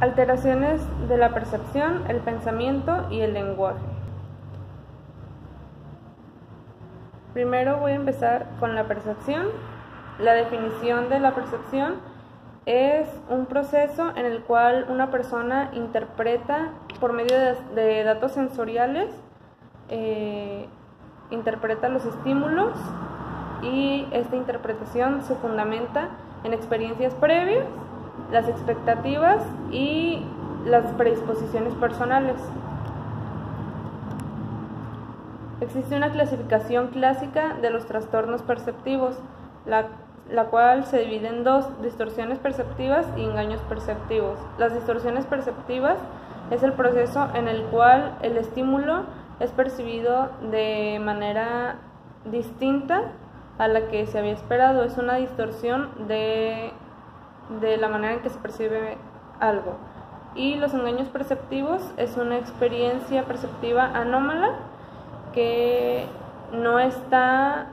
Alteraciones de la percepción, el pensamiento y el lenguaje. Primero voy a empezar con la percepción. La definición de la percepción es un proceso en el cual una persona interpreta por medio de datos sensoriales, interpreta los estímulos y esta interpretación se fundamenta en experiencias previas, las expectativas y las predisposiciones personales. Existe una clasificación clásica de los trastornos perceptivos, la cual se divide en dos: distorsiones perceptivas y engaños perceptivos. Las distorsiones perceptivas es el proceso en el cual el estímulo es percibido de manera distinta a la que se había esperado. Es una distorsión de la manera en que se percibe algo. Y los engaños perceptivos es una experiencia perceptiva anómala que no está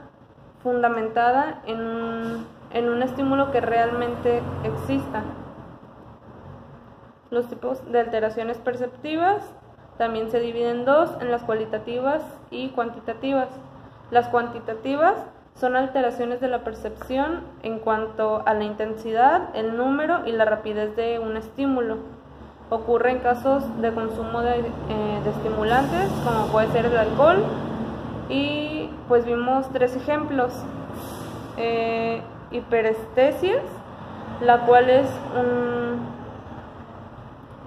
fundamentada en un estímulo que realmente exista. Los tipos de alteraciones perceptivas también se dividen en dos, en las cualitativas y cuantitativas. Las cuantitativas son alteraciones de la percepción en cuanto a la intensidad, el número y la rapidez de un estímulo. Ocurre en casos de consumo de estimulantes, como puede ser el alcohol, y pues vimos tres ejemplos. Hiperestesias, la cual es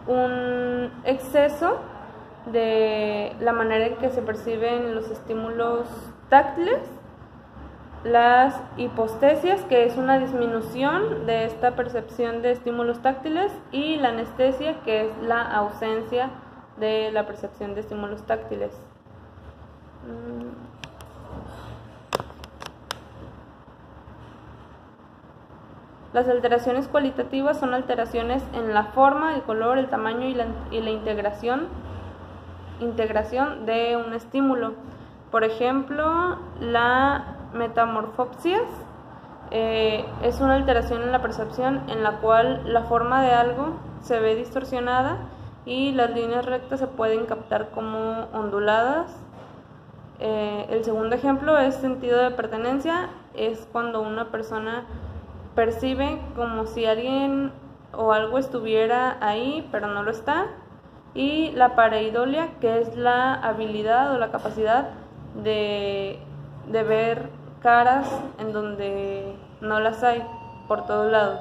un exceso de la manera en que se perciben los estímulos táctiles. Las hipostesias, que es una disminución de esta percepción de estímulos táctiles, y la anestesia, que es la ausencia de la percepción de estímulos táctiles. Las alteraciones cualitativas son alteraciones en la forma, el color, el tamaño y la integración de un estímulo. Por ejemplo, la metamorfopsias es una alteración en la percepción en la cual la forma de algo se ve distorsionada y las líneas rectas se pueden captar como onduladas. El segundo ejemplo es sentido de pertenencia. Es cuando una persona percibe como si alguien o algo estuviera ahí, pero no lo está. Y la pareidolia, que es la habilidad o la capacidad de ver caras en donde no las hay, por todos lados.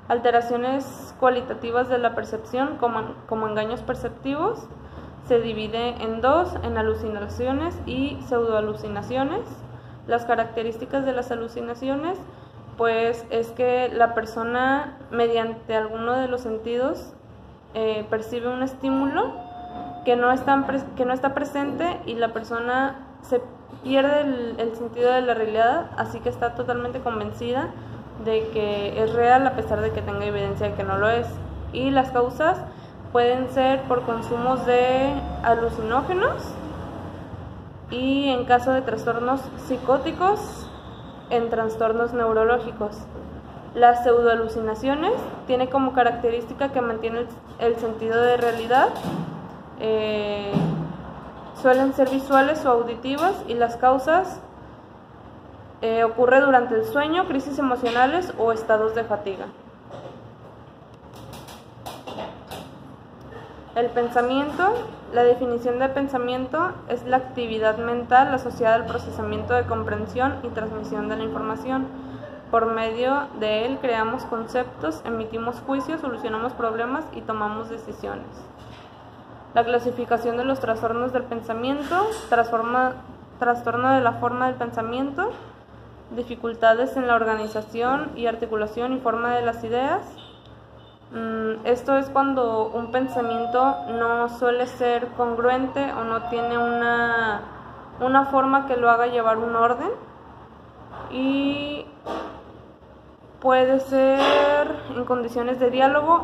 Alteraciones cualitativas de la percepción, como engaños perceptivos, se divide en dos, en alucinaciones y pseudoalucinaciones. Las características de las alucinaciones pues es que la persona, mediante alguno de los sentidos, percibe un estímulo que no está presente, y la persona se pierde el sentido de la realidad, así que está totalmente convencida de que es real a pesar de que tenga evidencia de que no lo es. Y las causas pueden ser por consumos de alucinógenos, y en caso de trastornos psicóticos, en trastornos neurológicos. Las pseudoalucinaciones tienen como característica que mantienen el sentido de realidad, suelen ser visuales o auditivas, y las causas ocurre durante el sueño, crisis emocionales o estados de fatiga. El pensamiento. La definición de pensamiento es la actividad mental asociada al procesamiento de comprensión y transmisión de la información. Por medio de él creamos conceptos, emitimos juicios, solucionamos problemas y tomamos decisiones. La clasificación de los trastornos del pensamiento: trastorno de la forma del pensamiento, dificultades en la organización y articulación y forma de las ideas. Esto es cuando un pensamiento no suele ser congruente o no tiene una forma que lo haga llevar un orden, y puede ser en condiciones de diálogo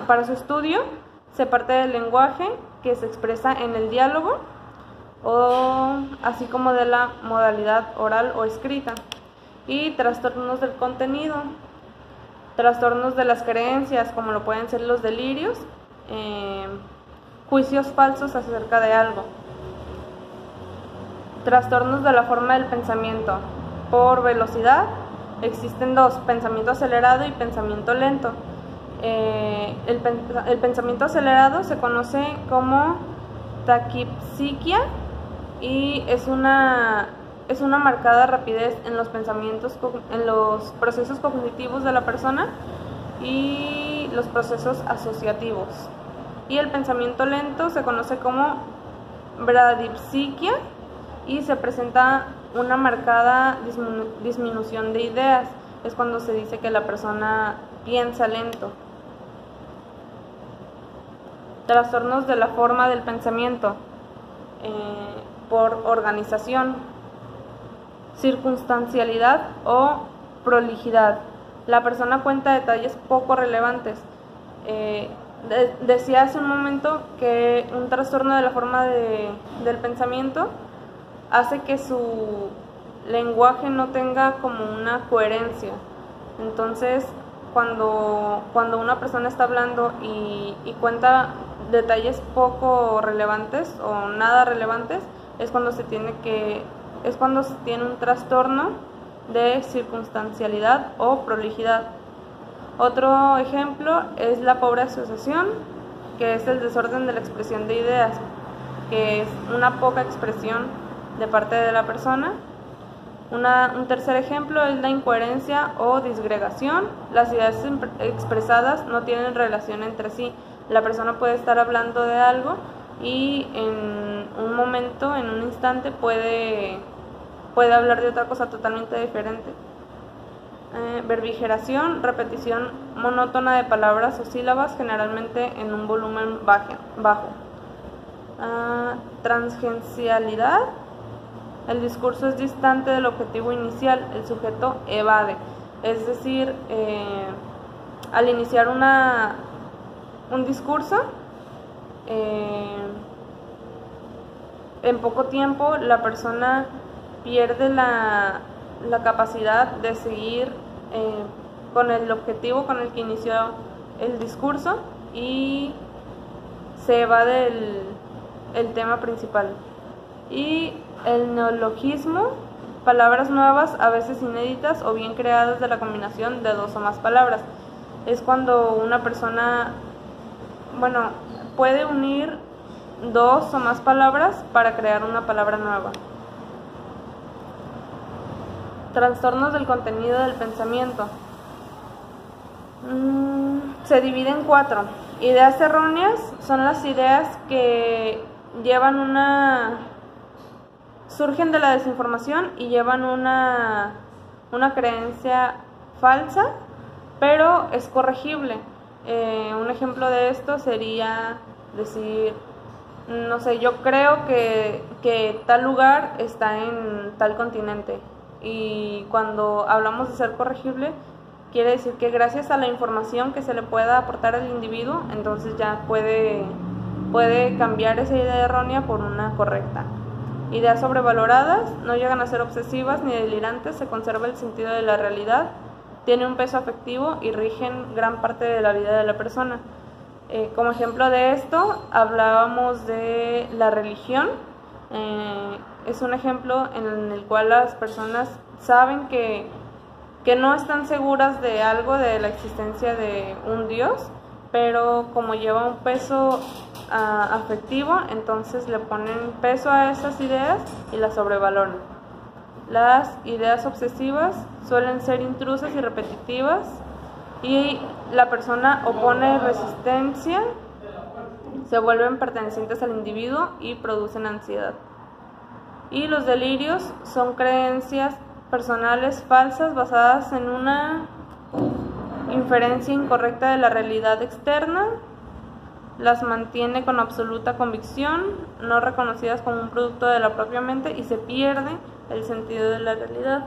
para su estudio se parte del lenguaje que se expresa en el diálogo, así como de la modalidad oral o escrita. Y trastornos del contenido trastornos de las creencias, como lo pueden ser los delirios, juicios falsos acerca de algo. Trastornos de la forma del pensamiento. Por velocidad existen dos: pensamiento acelerado y pensamiento lento. El pensamiento acelerado se conoce como taquipsiquia y es una marcada rapidez en los pensamientos, en los procesos cognitivos de la persona y los procesos asociativos. Y el pensamiento lento se conoce como bradipsiquia y se presenta una marcada disminución de ideas. Es cuando se dice que la persona piensa lento. Trastornos de la forma del pensamiento. Por organización. Circunstancialidad o prolijidad. La persona cuenta detalles poco relevantes. Decía hace un momento que un trastorno de la forma del pensamiento hace que su lenguaje no tenga como una coherencia. Entonces, cuando una persona está hablando y cuenta detalles poco relevantes o nada relevantes, es cuando se tiene un trastorno de circunstancialidad o prolijidad. Otro ejemplo es la pobre asociación, que es el desorden de la expresión de ideas, que es una poca expresión de parte de la persona. Un tercer ejemplo es la incoherencia o disgregación. Las ideas expresadas no tienen relación entre sí. La persona puede estar hablando de algo y en un momento, en un instante, puede hablar de otra cosa totalmente diferente. Verbigeración, repetición monótona de palabras o sílabas, generalmente en un volumen bajo. Transgencialidad. El discurso es distante del objetivo inicial, el sujeto evade. Es decir, al iniciar un discurso, en poco tiempo la persona pierde la capacidad de seguir con el objetivo con el que inició el discurso y se evade el tema principal. Y el neologismo, palabras nuevas, a veces inéditas o bien creadas de la combinación de dos o más palabras. Es cuando una persona, puede unir dos o más palabras para crear una palabra nueva. Trastornos del contenido del pensamiento. Se divide en 4. Ideas erróneas son las ideas que surgen de la desinformación y llevan una creencia falsa, pero es corregible. Un ejemplo de esto sería decir, yo creo que tal lugar está en tal continente. Y cuando hablamos de ser corregible, quiere decir que gracias a la información que se le pueda aportar al individuo, entonces ya puede cambiar esa idea errónea por una correcta. Ideas sobrevaloradas no llegan a ser obsesivas ni delirantes, se conserva el sentido de la realidad, tiene un peso afectivo y rigen gran parte de la vida de la persona. Como ejemplo de esto, hablábamos de la religión. Es un ejemplo en el cual las personas saben que no están seguras de algo, de la existencia de un Dios, pero como lleva un peso afectivo, entonces le ponen peso a esas ideas y las sobrevaloran. Las ideas obsesivas suelen ser intrusas y repetitivas y la persona opone resistencia, se vuelven pertenecientes al individuo y producen ansiedad. Y los delirios son creencias personales falsas basadas en una inferencia incorrecta de la realidad externa, las mantiene con absoluta convicción, no reconocidas como un producto de la propia mente, y se pierde el sentido de la realidad.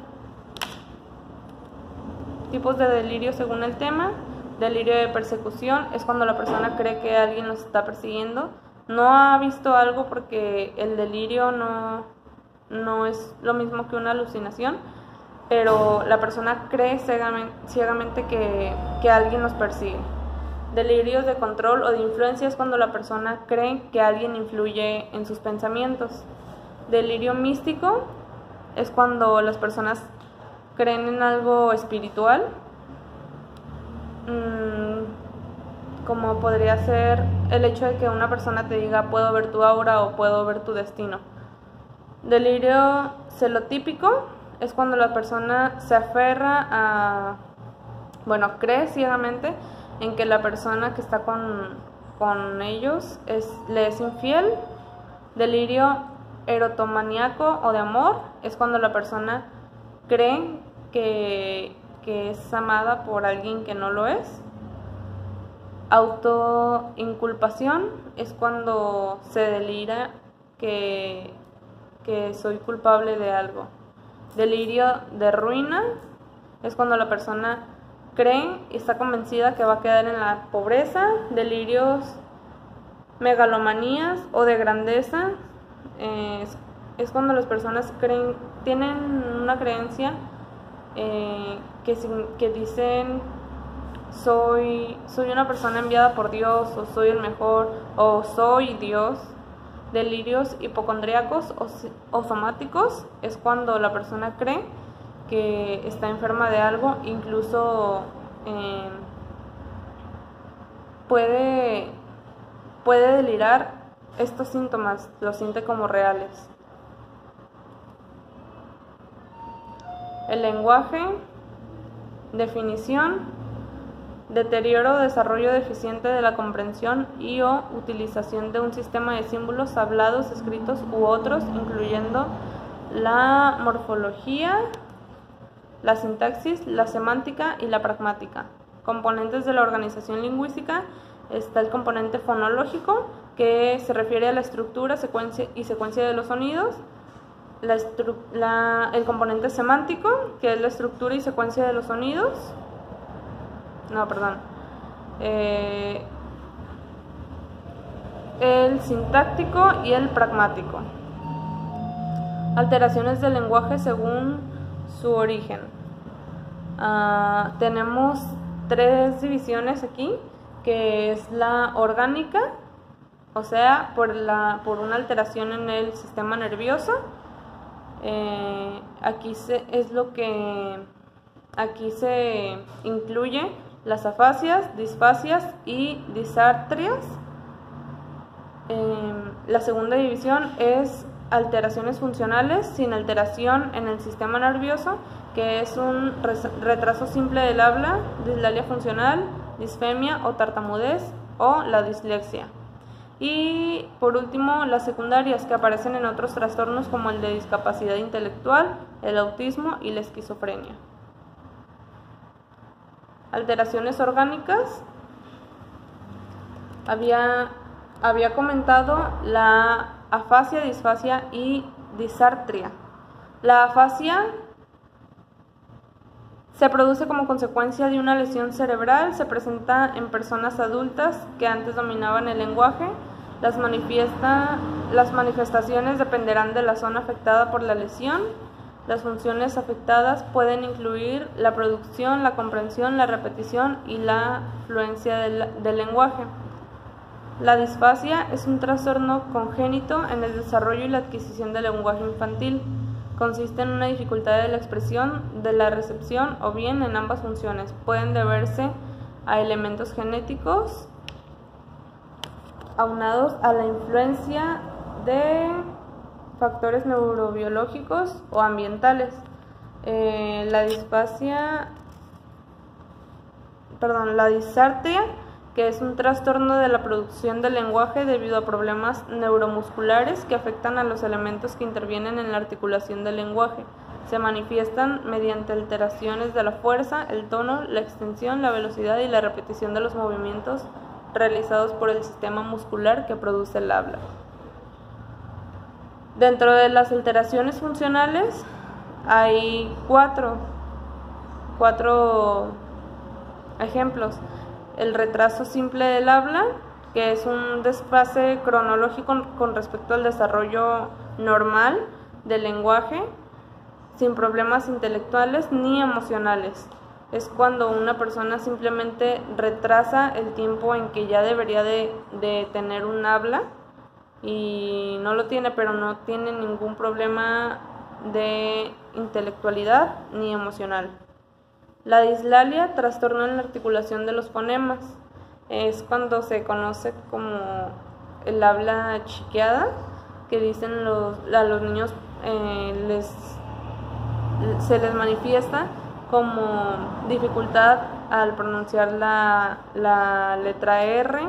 Tipos de delirio según el tema. Delirio de persecución es cuando la persona cree que alguien los está persiguiendo. No ha visto algo porque el delirio no es lo mismo que una alucinación. pero la persona cree ciegamente que alguien nos persigue. Delirios de control o de influencia es cuando la persona cree que alguien influye en sus pensamientos. Delirio místico es cuando las personas creen en algo espiritual, como podría ser el hecho de que una persona te diga puedo ver tu aura o puedo ver tu destino. Delirio celotípico es cuando la persona se aferra cree ciegamente en que la persona que está con ellos le es infiel. Delirio erotomaníaco o de amor es cuando la persona cree que es amada por alguien que no lo es. Autoinculpación es cuando se delira que soy culpable de algo. Delirio de ruina es cuando la persona cree y está convencida que va a quedar en la pobreza. Delirios megalomanías o de grandeza es cuando las personas tienen una creencia que dicen soy una persona enviada por Dios, o soy el mejor, o soy Dios. Delirios hipocondríacos o somáticos es cuando la persona cree que está enferma de algo, incluso puede delirar estos síntomas, los siente como reales. El lenguaje, definición, deterioro o desarrollo deficiente de la comprensión y o utilización de un sistema de símbolos hablados, escritos u otros, incluyendo la morfología, la sintaxis, la semántica y la pragmática. Componentes de la organización lingüística: está el componente fonológico, que se refiere a la estructura, secuencia de los sonidos. El componente semántico, que es la estructura y secuencia de los sonidos. El sintáctico y el pragmático. Alteraciones del lenguaje según su origen. Tenemos 3 divisiones aquí, que es la orgánica, o sea, por una alteración en el sistema nervioso. Aquí se incluye las afasias, disfasias y disartrias. La segunda división es alteraciones funcionales sin alteración en el sistema nervioso, que es un retraso simple del habla, dislalia funcional, disfemia o tartamudez o la dislexia. Y por último, las secundarias, que aparecen en otros trastornos como el de discapacidad intelectual, el autismo y la esquizofrenia. Alteraciones orgánicas. Había comentado la afasia, disfasia y disartria. La afasia se produce como consecuencia de una lesión cerebral, se presenta en personas adultas que antes dominaban el lenguaje. Las manifestaciones dependerán de la zona afectada por la lesión. Las funciones afectadas pueden incluir la producción, la comprensión, la repetición y la fluencia del lenguaje. La disfasia es un trastorno congénito en el desarrollo y la adquisición del lenguaje infantil. Consiste en una dificultad de la expresión, de la recepción o bien en ambas funciones. Pueden deberse a elementos genéticos aunados a la influencia de factores neurobiológicos o ambientales. La disartria, que es un trastorno de la producción del lenguaje debido a problemas neuromusculares que afectan a los elementos que intervienen en la articulación del lenguaje. Se manifiestan mediante alteraciones de la fuerza, el tono, la extensión, la velocidad y la repetición de los movimientos realizados por el sistema muscular que produce el habla. Dentro de las alteraciones funcionales hay cuatro ejemplos. El retraso simple del habla, que es un desfase cronológico con respecto al desarrollo normal del lenguaje. sin problemas intelectuales ni emocionales. Es cuando una persona simplemente retrasa el tiempo en que ya debería de tener un habla y no lo tiene, pero no tiene ningún problema de intelectualidad ni emocional. La dislalia, trastorno en la articulación de los fonemas, es cuando se conoce como el habla chiqueada, que dicen a los niños se les manifiesta como dificultad al pronunciar la letra R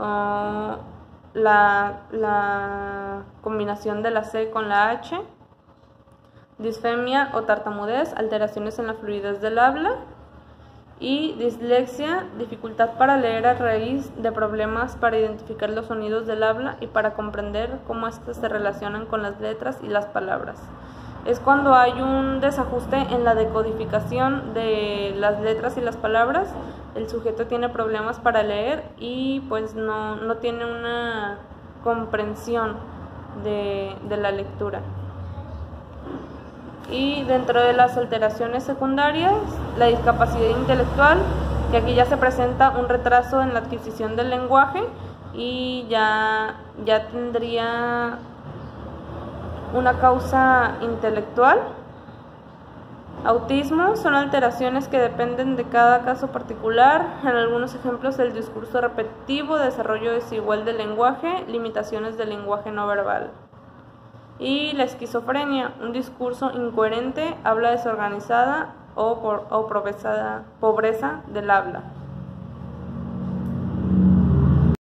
o la combinación de la C con la H, disfemia o tartamudez, alteraciones en la fluidez del habla, y dislexia, dificultad para leer a raíz de problemas para identificar los sonidos del habla y para comprender cómo estos se relacionan con las letras y las palabras. Es cuando hay un desajuste en la decodificación de las letras y las palabras, el sujeto tiene problemas para leer y pues no tiene una comprensión de la lectura. Y dentro de las alteraciones secundarias, la discapacidad intelectual, que aquí ya se presenta un retraso en la adquisición del lenguaje y ya tendría una causa intelectual. Autismo son alteraciones que dependen de cada caso particular. En algunos ejemplos, el discurso repetitivo, desarrollo desigual del lenguaje, limitaciones del lenguaje no verbal. Y la esquizofrenia, un discurso incoherente, habla desorganizada o pobreza del habla.